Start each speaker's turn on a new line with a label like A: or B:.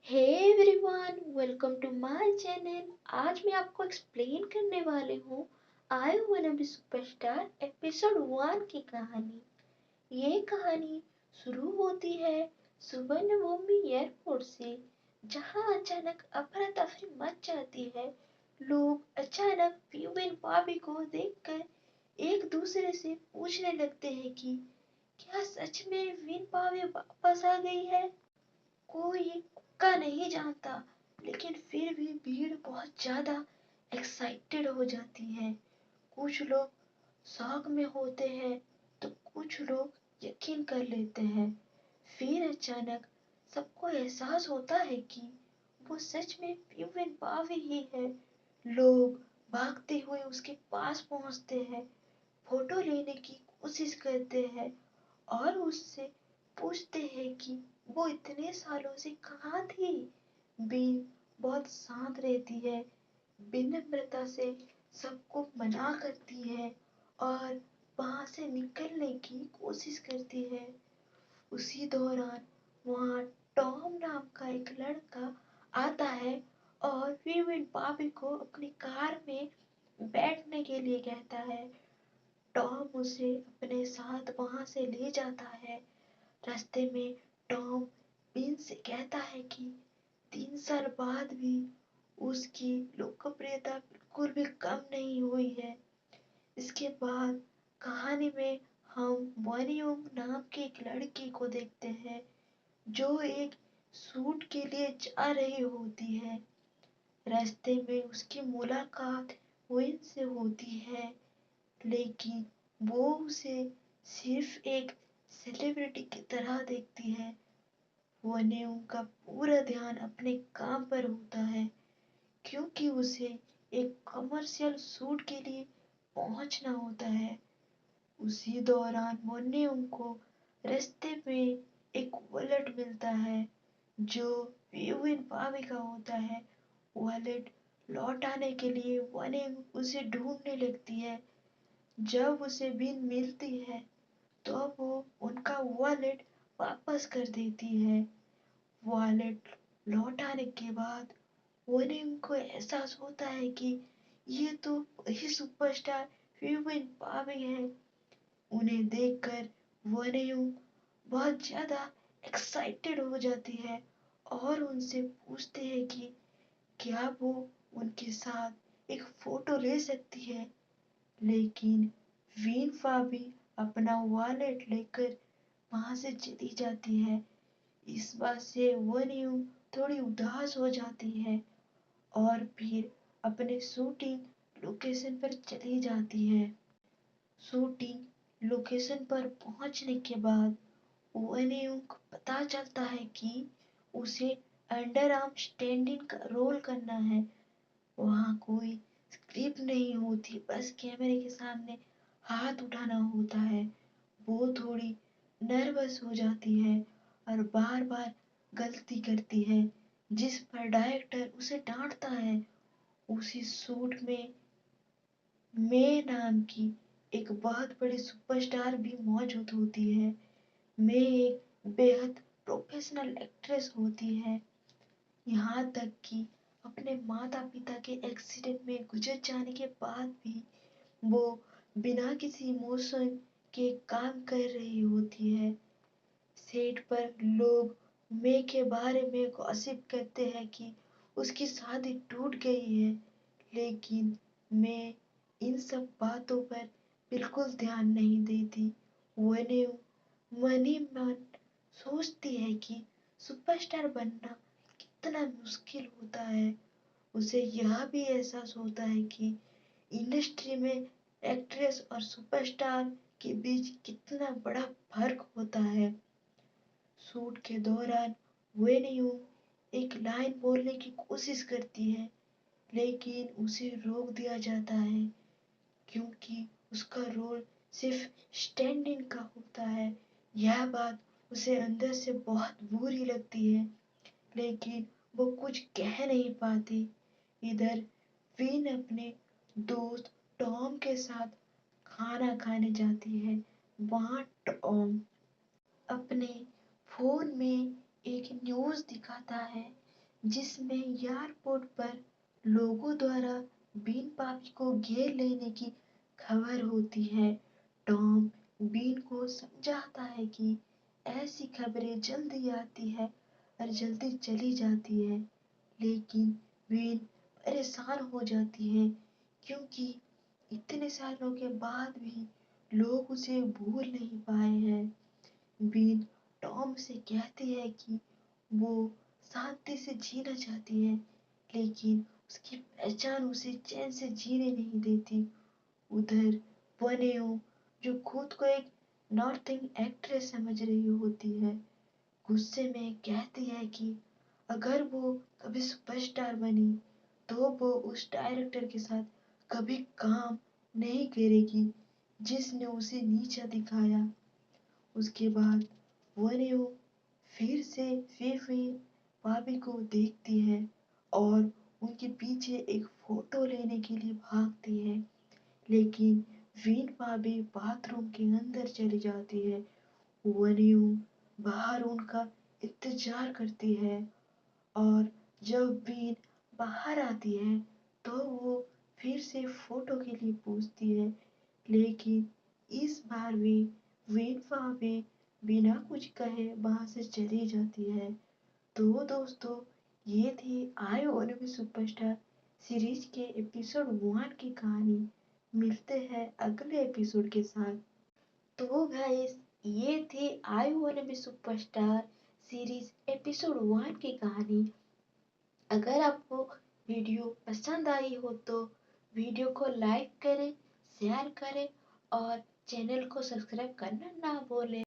A: Hey everyone, welcome to my channel. आज मैं आपको एक्सप्लेन करने वाली हूँ I wanna be superstar episode 1 की कहानी। ये कहानी शुरू होती है सुवर्णभूमि एयरपोर्ट से, जहाँ अचानक अफरा तफरी मच जाती है। लोग अचानक प्यूबिन भाभी को देखकर एक दूसरे से पूछने लगते हैं कि क्या सच में विन भाभी वापस आ गई है। कोई का नहीं जानता, लेकिन फिर भी भीड़ बहुत ज्यादा एक्साइटेड हो जाती है। कुछ लोग शौक में होते हैं तो कुछ लोग यकीन कर लेते हैं। फिर अचानक सबको एहसास होता है कि वो सच में प्यूविन पावी ही है। लोग भागते हुए उसके पास पहुंचते हैं, फोटो लेने की कोशिश करते हैं और उससे पूछते हैं कि वो इतने सालों से कहाँ थी। बीन बहुत शांत रहती है, विनम्रता से सबको मना करती है और वहां से निकलने की कोशिश करती है। उसी दौरान वहां टॉम नाम का एक लड़का आता है और विविन भाभी को अपनी कार में बैठने के लिए कहता है। टॉम उसे अपने साथ वहां से ले जाता है। रास्ते में टॉम बीन से कहता है कि 3 साल बाद भी उसकी लोकप्रियता बिल्कुल भी कम नहीं हुई है। इसके बाद कहानी में हम वनयुंग नाम की एक लड़की को देखते हैं जो एक सूट के लिए जा रही होती है। रास्ते में उसकी मुलाकात विन से होती है, लेकिन वो उसे सिर्फ एक सेलिब्रिटी की तरह देखती है। वने उनका पूरा ध्यान अपने काम पर होता है, क्योंकि उसे एक कमर्शियल शूट के लिए पहुंचना होता है। उसी दौरान वने उनको रास्ते में एक वॉलेट मिलता है जो यूविन भाभी का होता है। वॉलेट लौट आने के लिए वने उसे ढूंढने लगती है। जब उसे बिन मिलती है तो वो उनका वॉलेट वापस कर देती है। वॉलेट लौट आने के बाद वनिंग को एहसास होता है कि ये तो वही सुपरस्टार ह्यूमन पावी है। उन्हें देखकर वनिंग बहुत ज्यादा एक्साइटेड हो जाती है और उनसे पूछते हैं कि क्या वो उनके साथ एक फोटो ले सकती है। लेकिन वीन फाबी अपना वॉलेट लेकर वहां से चली जाती है। इस बात से वन्यू थोड़ी उदास हो जाती है और फिर अपने शूटिंग लोकेशन पर चली जाती है। शूटिंग लोकेशन पर पहुंचने के बाद वन्यू को पता चलता है कि उसे अंडर आर्म स्टैंडिंग का रोल करना है। वहाँ कोई स्क्रिप्ट नहीं होती, बस कैमरे के सामने हाथ उठाना होता है। वो थोड़ी नर्वस हो जाती है और बार बार गलती करती है, जिस पर डायरेक्टर उसे डांटता है। उसी सूट में मे नाम की एक बहुत बड़ी सुपरस्टार भी मौजूद होती है। मे एक बेहद प्रोफेशनल एक्ट्रेस होती है, यहाँ तक कि अपने माता पिता के एक्सीडेंट में गुजर जाने के बाद भी वो बिना किसी इमोशन के काम कर रही होती है। सेट पर लोग मे के बारे में गॉसिप करते हैं कि उसकी शादी टूट गई है, लेकिन मे इन सब बातों पर बिल्कुल ध्यान नहीं देती। वने मन ही मन सोचती है कि सुपरस्टार बनना कितना मुश्किल होता है। उसे यह भी एहसास होता है कि इंडस्ट्री में एक्ट्रेस और सुपरस्टार के बीच कितना बड़ा फर्क होता है। शूट के दौरान वेन्यू एक लाइन बोलने की कोशिश करती है, लेकिन उसे रोक दिया जाता है क्योंकि उसका रोल सिर्फ स्टैंड इन का होता है। यह बात उसे अंदर से बहुत बुरी लगती है, लेकिन वो कुछ कह नहीं पाती। इधर विन अपने दोस्त टॉम के साथ खाना खाने जाती है। वहाँ टॉम अपने फोन में एक न्यूज़ दिखाता है जिसमें एयरपोर्ट पर लोगों द्वारा बीन पापी को घेर लेने की खबर होती है। टॉम बीन को समझाता है कि ऐसी खबरें जल्दी आती है और जल्दी चली जाती है, लेकिन बीन परेशान हो जाती है क्योंकि इतने सालों के बाद भी लोग उसे भूल नहीं पाए हैं। बीन टॉम से कहती है कि वो शांति से जीना चाहती है, लेकिन उसकी पहचान उसे चैन से जीने नहीं देती। उधर वनेओ, जो खुद को एक नॉर्थिंग एक्ट्रेस समझ रही होती है, गुस्से में कहती है कि अगर वो कभी सुपरस्टार बनी तो वो उस डायरेक्टर के साथ कभी काम नहीं करेगी जिसने उसे नीचा दिखाया। उसके बाद वनेओ फिर से फीफी भाभी को देखती है और उनके पीछे एक फोटो लेने के लिए भागती है, लेकिन वीन भाभी बाथरूम के अंदर चली जाती है। वनेऊ बाहर उनका इंतजार करती है और जब वीन बाहर आती है तो वो फिर से फोटो के लिए पूछती है, लेकिन इस बार भी वीन भाभी बिना कुछ कहे वहां से चली जाती है। तो दोस्तों, ये थी I want to be superstar series के एपिसोड 1 की कहानी। मिलते हैं अगले एपिसोड के साथ। तो गाइस, ये थी I want to be superstar series episode 1 की कहानी। अगर आपको वीडियो पसंद आई हो तो वीडियो को लाइक करें, शेयर करें और चैनल को सब्सक्राइब करना ना भूलें।